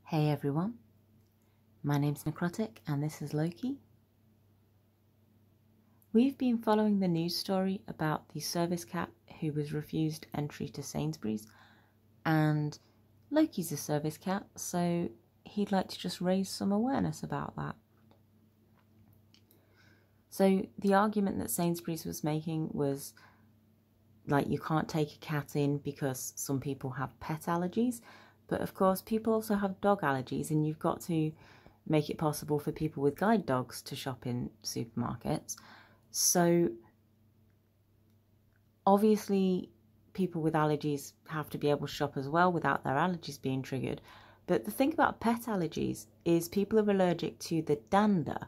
Hey everyone, my name's Necrotic and this is Loki. We've been following the news story about the service cat who was refused entry to Sainsbury's, and Loki's a service cat, so he'd like to just raise some awareness about that. So the argument that Sainsbury's was making was like you can't take a cat in because some people have pet allergies. But of course, people also have dog allergies, and you've got to make it possible for people with guide dogs to shop in supermarkets. So obviously, people with allergies have to be able to shop as well without their allergies being triggered. But the thing about pet allergies is people are allergic to the dander,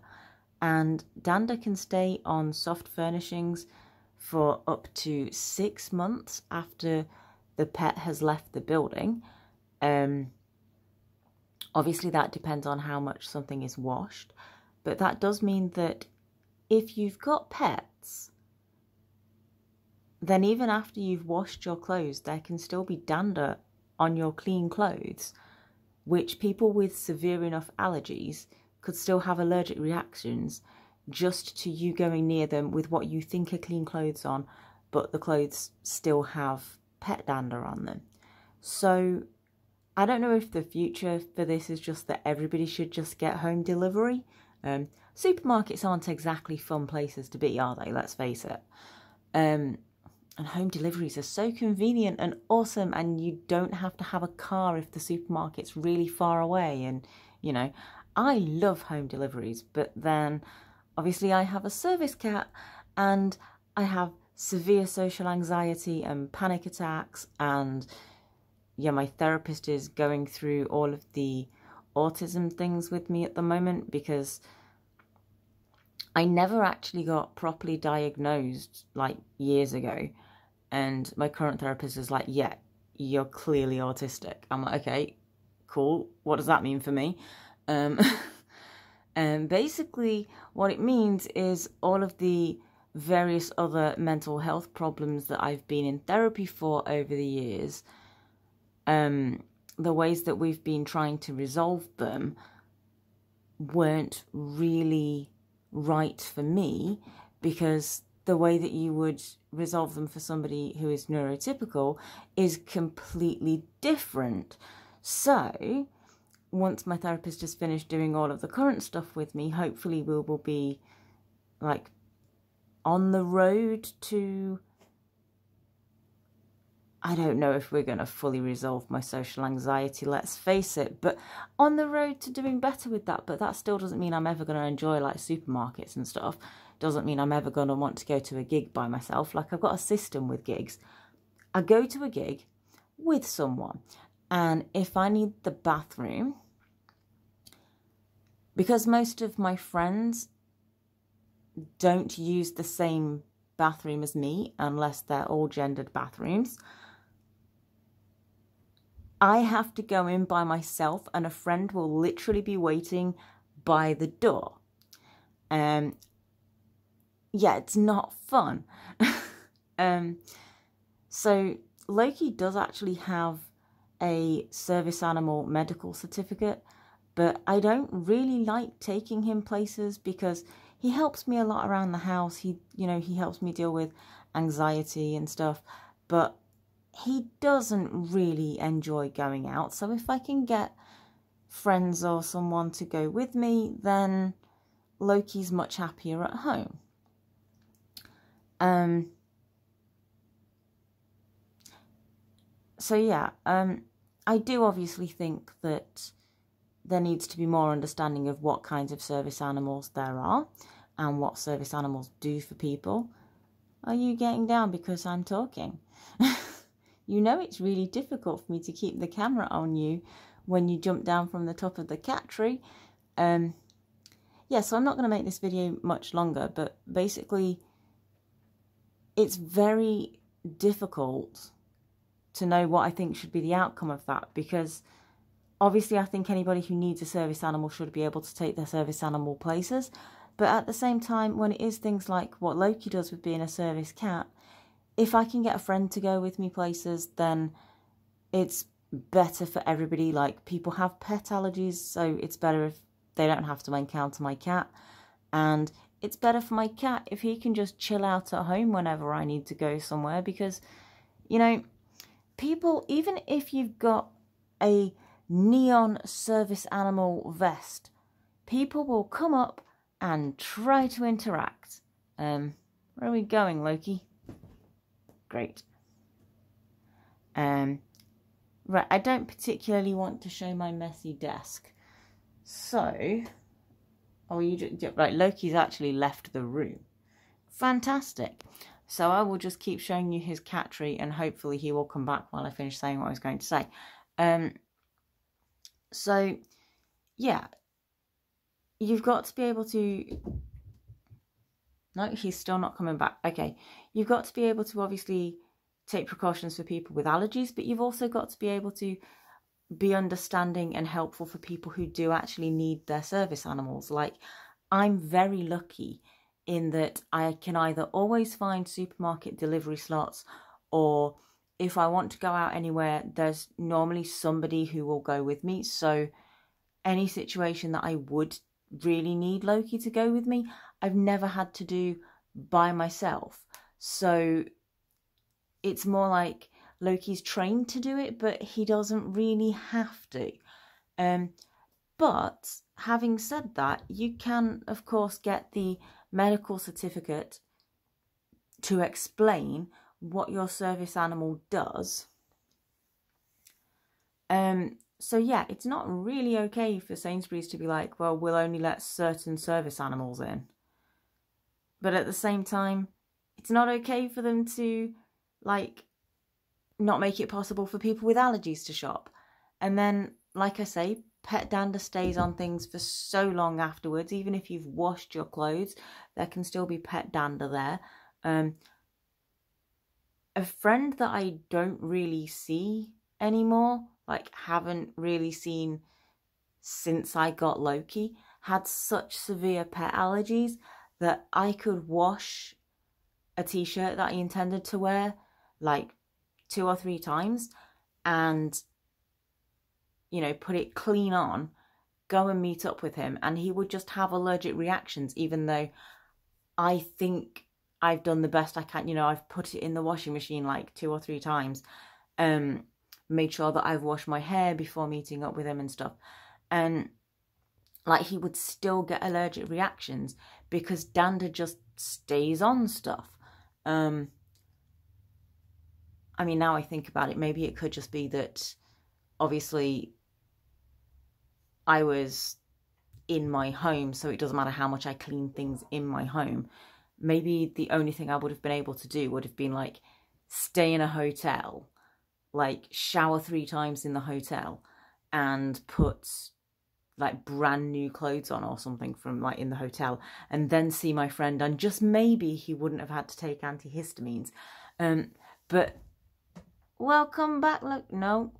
and dander can stay on soft furnishings for up to 6 months after the pet has left the building. Obviously that depends on how much something is washed, but that does mean that if you've got pets, then even after you've washed your clothes, there can still be dander on your clean clothes, which people with severe enough allergies could still have allergic reactions just to you going near them with what you think are clean clothes on, but the clothes still have pet dander on them. So I don't know if the future for this is just that everybody should just get home delivery. Supermarkets aren't exactly fun places to be, are they? Let's face it. And home deliveries are so convenient and awesome, and you don't have to have a car if the supermarket's really far away. And, you know, I love home deliveries, but then obviously I have a service cat and I have severe social anxiety and panic attacks, and yeah, my therapist is going through all of the autism things with me at the moment because I never actually got properly diagnosed like years ago. And my current therapist is like, yeah, you're clearly autistic. I'm like, okay, cool. What does that mean for me? And basically what it means is all of the various other mental health problems that I've been in therapy for over the years, the ways that we've been trying to resolve them weren't really right for me, because the way that you would resolve them for somebody who is neurotypical is completely different. So once my therapist has finished doing all of the current stuff with me, hopefully we will be like on the road to, I don't know if we're going to fully resolve my social anxiety, let's face it, but on the road to doing better with that. But that still doesn't mean I'm ever going to enjoy like supermarkets and stuff. Doesn't mean I'm ever going to want to go to a gig by myself. Like, I've got a system with gigs. I go to a gig with someone, and if I need the bathroom, because most of my friends don't use the same bathroom as me unless they're all gendered bathrooms, I have to go in by myself, and a friend will literally be waiting by the door. Yeah, it's not fun. So Loki does actually have a service animal medical certificate, but I don't really like taking him places because he helps me a lot around the house. He helps me deal with anxiety and stuff, but he doesn't really enjoy going out. So if I can get friends or someone to go with me, then Loki's much happier at home. So yeah, I do obviously think that there needs to be more understanding of what kinds of service animals there are and what service animals do for people. Are you getting down because I'm talking? You know it's really difficult for me to keep the camera on you when you jump down from the top of the cat tree. Yeah, so I'm not going to make this video much longer, but basically it's very difficult to know what I think should be the outcome of that, because obviously I think anybody who needs a service animal should be able to take their service animal places. But at the same time, when it is things like what Loki does with being a service cat, if I can get a friend to go with me places, then it's better for everybody. Like, people have pet allergies, so it's better if they don't have to encounter my cat. And it's better for my cat if he can just chill out at home whenever I need to go somewhere. Because, you know, people, even if you've got a neon service animal vest, people will come up and try to interact. Where are we going, Loki? Great. Right, I don't particularly want to show my messy desk. So, right, Loki's actually left the room. Fantastic. So I will just keep showing you his cat tree, and hopefully he will come back while I finish saying what I was going to say. So, yeah. You've got to be able to... No, he's still not coming back. Okay. You've got to be able to obviously take precautions for people with allergies, but you've also got to be able to be understanding and helpful for people who do actually need their service animals. Like, I'm very lucky in that I can either always find supermarket delivery slots, or if I want to go out anywhere, there's normally somebody who will go with me. So any situation that I would really need Loki to go with me, I've never had to do by myself. So it's more like Loki's trained to do it, but he doesn't really have to. But having said that, you can, of course, get the medical certificate to explain what your service animal does. So yeah, it's not really okay for Sainsbury's to be like, well, we'll only let certain service animals in. But at the same time, it's not okay for them to, like, not make it possible for people with allergies to shop. And then, like I say, pet dander stays on things for so long afterwards. Even if you've washed your clothes, there can still be pet dander there. A friend that I don't really see anymore, like haven't really seen since I got Loki, had such severe pet allergies that I could wash a t-shirt that I intended to wear like 2 or 3 times and, you know, put it clean on, go and meet up with him, and he would just have allergic reactions, even though I think I've done the best I can. You know, I've put it in the washing machine like 2 or 3 times, made sure that I've washed my hair before meeting up with him and stuff. And like, he would still get allergic reactions because dander just stays on stuff. I mean, now I think about it, maybe it could just be that obviously I was in my home, so it doesn't matter how much I clean things in my home. Maybe the only thing I would have been able to do would have been like stay in a hotel, like shower 3 times in the hotel and put like brand new clothes on or something from like in the hotel, and then see my friend, and just maybe he wouldn't have had to take antihistamines. But welcome back. Look, no,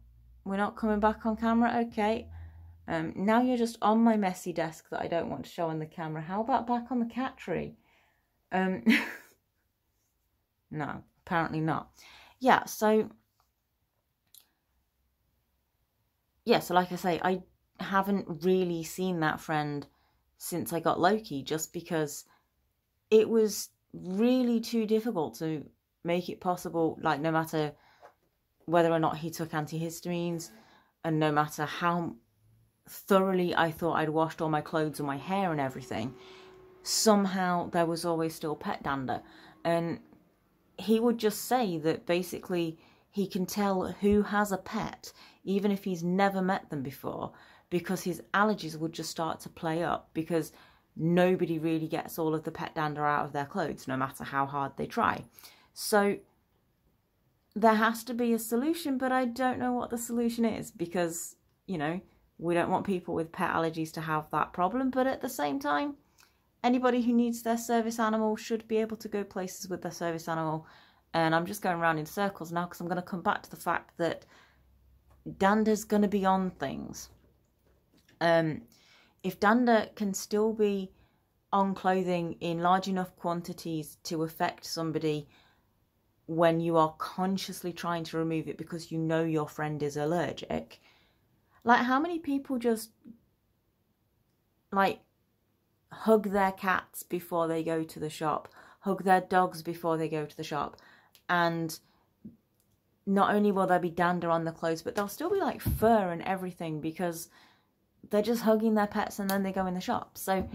we're not coming back on camera. Okay. Now you're just on my messy desk that I don't want to show on the camera. How about back on the cat tree? No, apparently not. Yeah, so like I say, I haven't really seen that friend since I got Loki, just because it was really too difficult to make it possible, like no matter whether or not he took antihistamines, and no matter how thoroughly I thought I'd washed all my clothes and my hair and everything, somehow there was always still pet dander. And he would just say that basically he can tell who has a pet, even if he's never met them before, because his allergies would just start to play up, because nobody really gets all of the pet dander out of their clothes, no matter how hard they try. So there has to be a solution, but I don't know what the solution is, because, you know, we don't want people with pet allergies to have that problem. But at the same time, anybody who needs their service animal should be able to go places with their service animal. And I'm just going around in circles now, because I'm going to come back to the fact that dander's going to be on things. If dander can still be on clothing in large enough quantities to affect somebody when you are consciously trying to remove it because you know your friend is allergic. Like, how many people just, like, hug their cats before they go to the shop, hug their dogs before they go to the shop, and not only will there be dander on the clothes, but there'll still be, like, fur and everything because they're just hugging their pets and then they go in the shop. So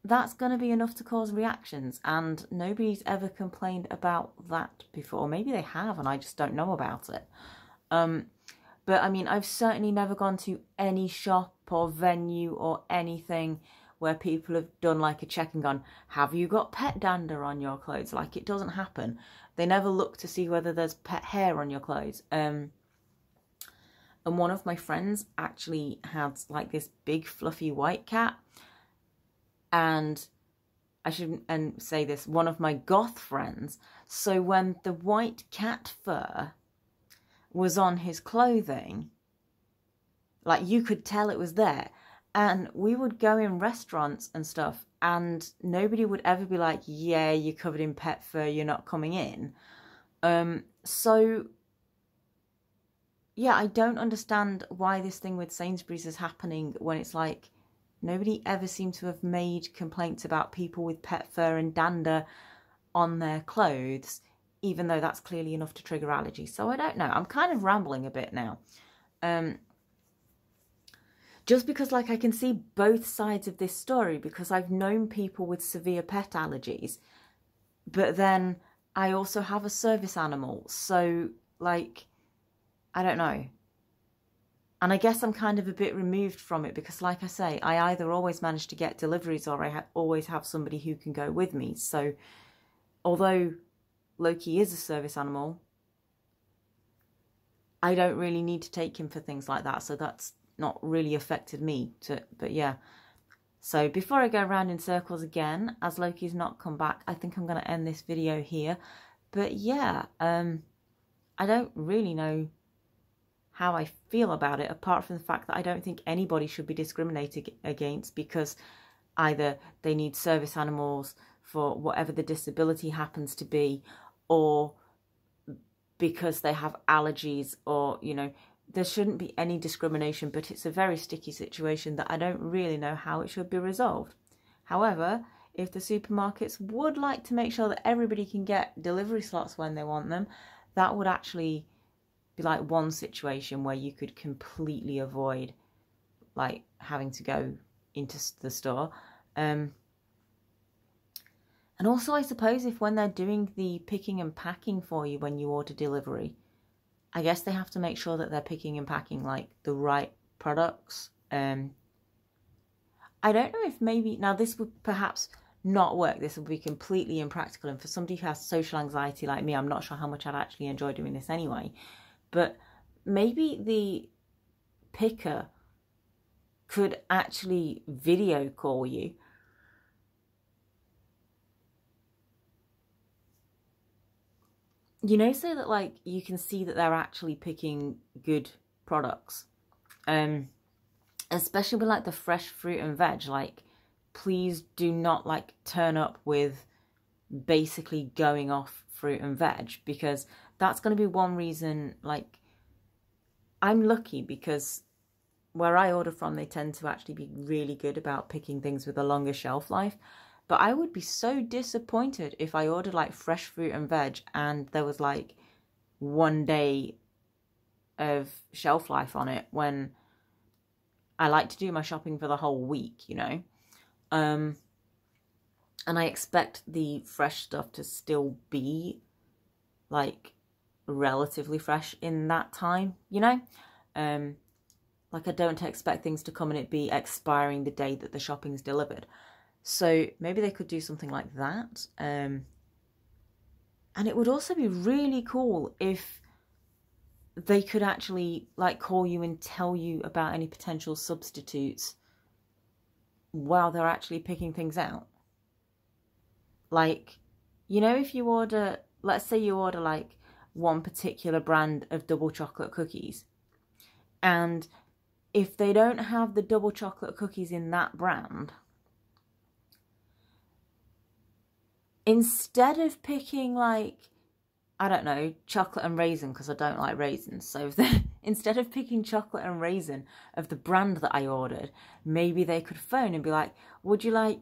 that's going to be enough to cause reactions, and nobody's ever complained about that before. Maybe they have and I just don't know about it. But I mean, I've certainly never gone to any shop or venue or anything where people have done like a check and gone, have you got pet dander on your clothes? Like, it doesn't happen. They never look to see whether there's pet hair on your clothes. And one of my friends actually had like this big fluffy white cat. And I shouldn't say this, one of my goth friends. So when the white cat fur was on his clothing, like, you could tell it was there. And we would go in restaurants and stuff, and nobody would ever be like, yeah, you're covered in pet fur, you're not coming in. So yeah, I don't understand why this thing with Sainsbury's is happening when it's like, nobody ever seemed to have made complaints about people with pet fur and dander on their clothes, even though that's clearly enough to trigger allergies. So I don't know. I'm kind of rambling a bit now. Just because, like, I can see both sides of this story, because I've known people with severe pet allergies, but then I also have a service animal. So, like, I don't know. And I guess I'm kind of a bit removed from it because, like I say, I either always manage to get deliveries or I always have somebody who can go with me. So although Loki is a service animal, I don't really need to take him for things like that. So that's not really affected me. But yeah. So before I go around in circles again, as Loki's not come back, I think I'm going to end this video here. But yeah, I don't really know how I feel about it, apart from the fact that I don't think anybody should be discriminated against because either they need service animals for whatever the disability happens to be, or because they have allergies, or, you know, there shouldn't be any discrimination, but it's a very sticky situation that I don't really know how it should be resolved. However, if the supermarkets would like to make sure that everybody can get delivery slots when they want them, that would actually be like one situation where you could completely avoid like having to go into the store. And also, I suppose if when they're doing the picking and packing for you when you order delivery, I guess they have to make sure that they're picking and packing like the right products. I don't know if maybe, now this would perhaps not work. This would be completely impractical. And for somebody who has social anxiety like me, I'm not sure how much I'd actually enjoy doing this anyway. But maybe the picker could actually video call you. You know, so that like you can see that they're actually picking good products. Especially with like the fresh fruit and veg, like please do not like turn up with basically going off fruit and veg, because that's going to be one reason. Like, I'm lucky because where I order from, they tend to actually be really good about picking things with a longer shelf life. But I would be so disappointed if I ordered like fresh fruit and veg and there was like 1 day of shelf life on it, when I like to do my shopping for the whole week, you know. And I expect the fresh stuff to still be like relatively fresh in that time, you know. Like, I don't expect things to come and it be expiring the day that the shopping's delivered. So maybe they could do something like that. And it would also be really cool if they could actually like call you and tell you about any potential substitutes while they're actually picking things out. Like, you know, if you order, let's say you order like one particular brand of double chocolate cookies, and if they don't have the double chocolate cookies in that brand, instead of picking like I don't know, chocolate and raisin, because I don't like raisins. So instead of picking chocolate and raisin of the brand that I ordered, maybe they could phone and be like, would you like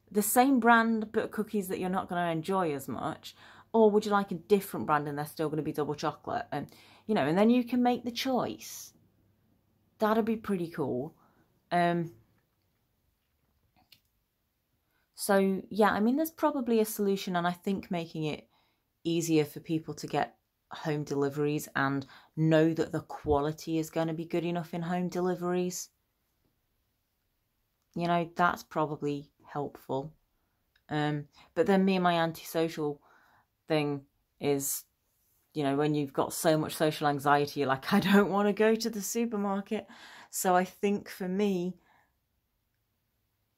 the same brand but cookies that you're not going to enjoy as much? Or would you like a different brand and they're still going to be double chocolate? And, you know, and then you can make the choice. That'd be pretty cool. So, yeah, I mean, there's probably a solution, and I think making it easier for people to get home deliveries and know that the quality is going to be good enough in home deliveries, you know, that's probably helpful. But then me and my antisocial thing is, you know, when you've got so much social anxiety, you're like, I don't want to go to the supermarket. So I think for me,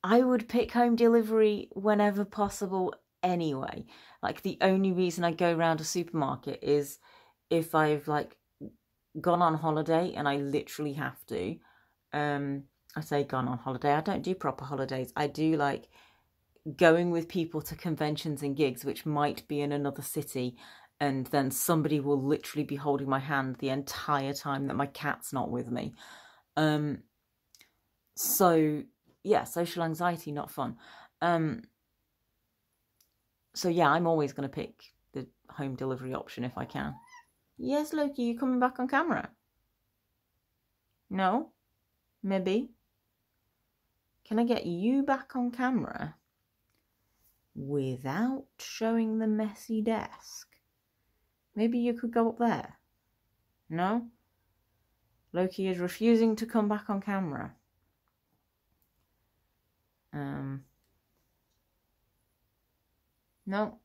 I would pick home delivery whenever possible anyway. Like, the only reason I go around a supermarket is if I've like gone on holiday and I literally have to. I say gone on holiday, I don't do proper holidays. I do like going with people to conventions and gigs, which might be in another city, and then somebody will literally be holding my hand the entire time that my cat's not with me. So yeah, social anxiety, not fun. So yeah, I'm always going to pick the home delivery option if I can. Yes, Loki, you coming back on camera? No? Maybe? Can I get you back on camera without showing the messy desk? Maybe you could go up there. No? Loki is refusing to come back on camera. No,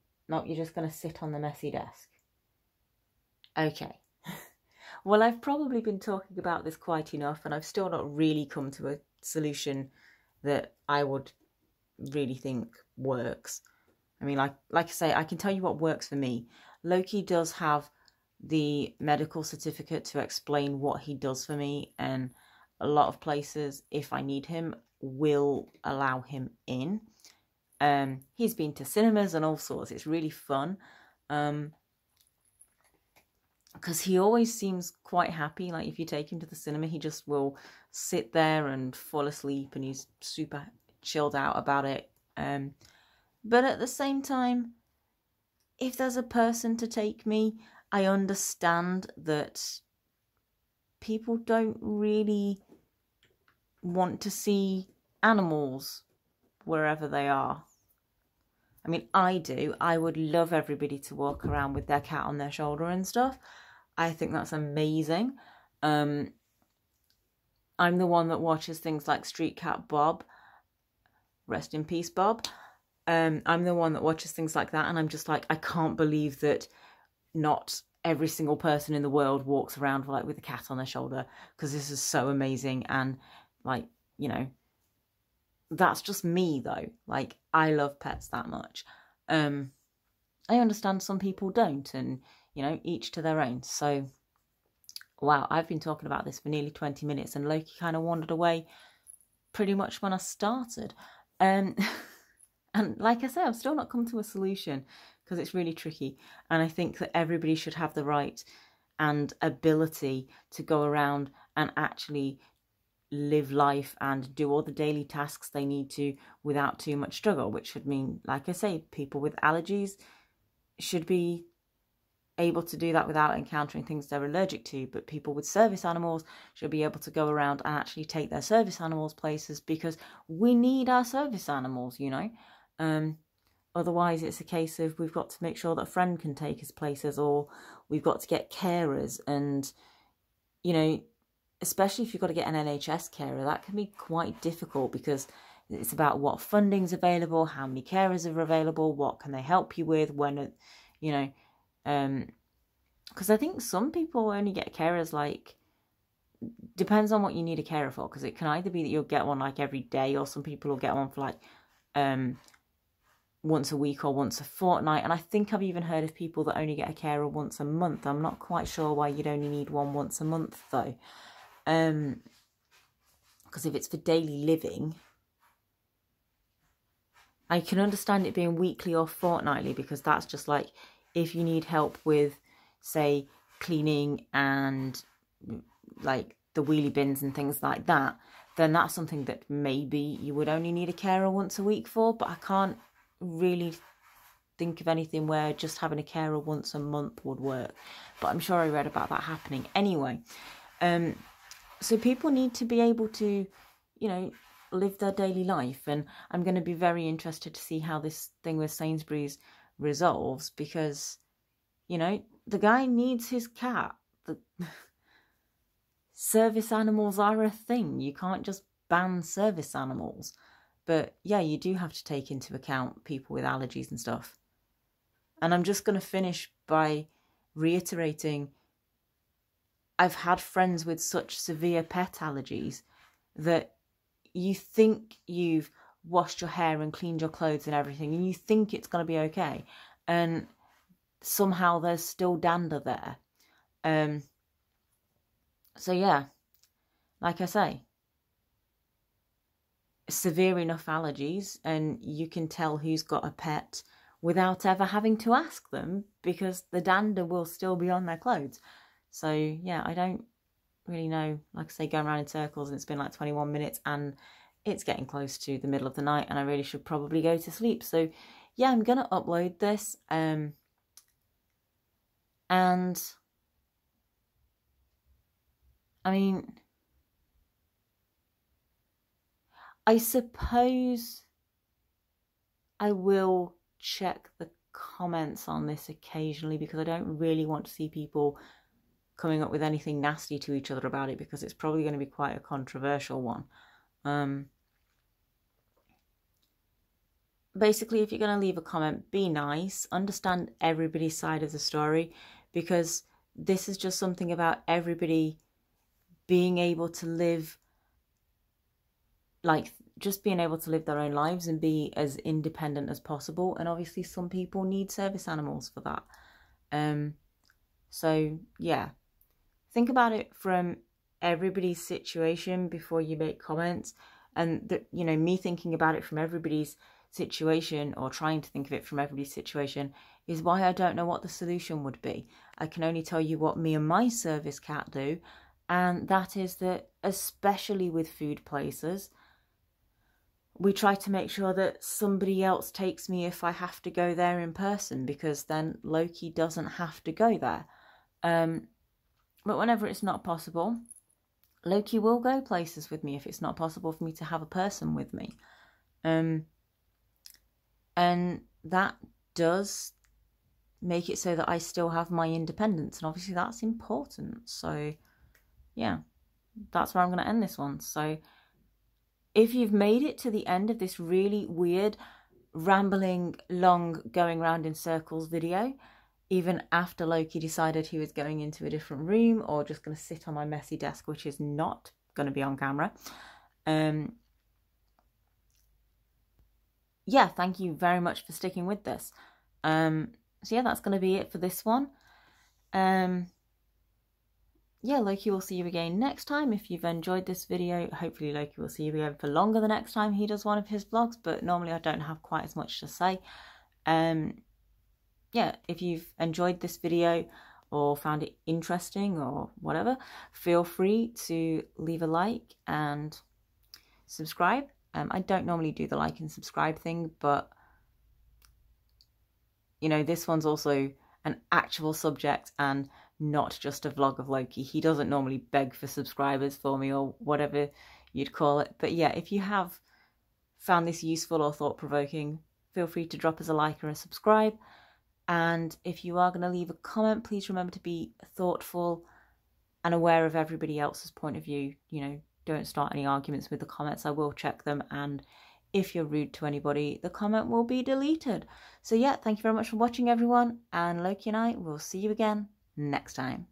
you're just going to sit on the messy desk. Okay. Well, I've probably been talking about this quite enough, and I've still not really come to a solution that I would really think works. I mean, like I say, I can tell you what works for me. Loki does have the medical certificate to explain what he does for me, and a lot of places, if I need him, will allow him in. He's been to cinemas and all sorts. It's really fun. Because he always seems quite happy. Like, if you take him to the cinema, he just will sit there and fall asleep, and he's super chilled out about it. But at the same time, if there's a person to take me, I understand that people don't really want to see animals wherever they are. I mean, I do. I would love everybody to walk around with their cat on their shoulder and stuff. I think that's amazing. I'm the one that watches things like Street Cat Bob. Rest in peace, Bob. I'm the one that watches things like that, and I'm just like, I can't believe that not every single person in the world walks around like with a cat on their shoulder, because this is so amazing. And like, you know, that's just me though. Like, I love pets that much. I understand some people don't, and you know, each to their own. So wow, I've been talking about this for nearly 20 minutes, and Loki kind of wandered away pretty much when I started. And like I say, I've still not come to a solution, because it's really tricky. And I think that everybody should have the right and ability to go around and actually live life and do all the daily tasks they need to without too much struggle, which would mean, like I say, people with allergies should be able to do that without encountering things they're allergic to. But people with service animals should be able to go around and actually take their service animals places, because we need our service animals, you know. Otherwise it's a case of we've got to make sure that a friend can take us places, or we've got to get carers. And you know, especially if you've got to get an NHS carer, that can be quite difficult, because it's about what funding's available, how many carers are available, what can they help you with, when, you know, because I think some people only get carers, like, depends on what you need a carer for, because it can either be that you'll get one like every day, or some people will get one for like once a week or once a fortnight. And I think I've even heard of people that only get a carer once a month. I'm not quite sure why you'd only need one once a month though. Because if it's for daily living, I can understand it being weekly or fortnightly, because that's just like if you need help with, say, cleaning and like the wheelie bins and things like that, then that's something that maybe you would only need a carer once a week for. But I can't really think of anything where just having a carer once a month would work. But I'm sure I read about that happening anyway. So people need to be able to, you know, live their daily life. And I'm going to be very interested to see how this thing with Sainsbury's resolves, because, you know, the guy needs his cat. The service animals are a thing. You can't just ban service animals. But yeah, you do have to take into account people with allergies and stuff. And I'm just going to finish by reiterating, I've had friends with such severe pet allergies that you think you've washed your hair and cleaned your clothes and everything, and you think it's going to be okay, and somehow there's still dander there. So yeah, like I say, severe enough allergies, and you can tell who's got a pet without ever having to ask them, because the dander will still be on their clothes. So yeah, I don't really know, like I say, going around in circles, and it's been like 21 minutes and it's getting close to the middle of the night and I really should probably go to sleep. So yeah, I'm going to upload this. And I mean, I suppose I will check the comments on this occasionally, because I don't really want to see people coming up with anything nasty to each other about it, because it's probably going to be quite a controversial one. Basically, if you're going to leave a comment, be nice, understand everybody's side of the story, because this is just something about everybody being able to live, like, just being able to live their own lives and be as independent as possible. And obviously some people need service animals for that. So yeah, think about it from everybody's situation before you make comments. And you know, me thinking about it from everybody's situation, or trying to think of it from everybody's situation, is why I don't know what the solution would be. I can only tell you what me and my service cat do, and that is that, especially with food places, we try to make sure that somebody else takes me if I have to go there in person, because then Loki doesn't have to go there. But whenever it's not possible, Loki will go places with me if it's not possible for me to have a person with me. And that does make it so that I still have my independence, and obviously that's important. So yeah, that's where I'm going to end this one. So if you've made it to the end of this really weird, rambling, long, going round in circles video, even after Loki decided he was going into a different room or just going to sit on my messy desk, which is not going to be on camera, yeah, thank you very much for sticking with this. So yeah, that's going to be it for this one. Yeah, Loki will see you again next time. If you've enjoyed this video, hopefully Loki will see you again for longer the next time he does one of his vlogs, but normally I don't have quite as much to say. Yeah, if you've enjoyed this video or found it interesting or whatever, feel free to leave a like and subscribe. I don't normally do the like and subscribe thing, but you know, this one's also an actual subject and not just a vlog of Loki. He doesn't normally beg for subscribers for me, or whatever you'd call it. But yeah, if you have found this useful or thought-provoking, feel free to drop us a like or a subscribe. And if you are going to leave a comment, please remember to be thoughtful and aware of everybody else's point of view. You know, don't start any arguments with the comments. I will check them, and if you're rude to anybody, the comment will be deleted. So yeah, thank you very much for watching, everyone, and Loki and I will see you again next time.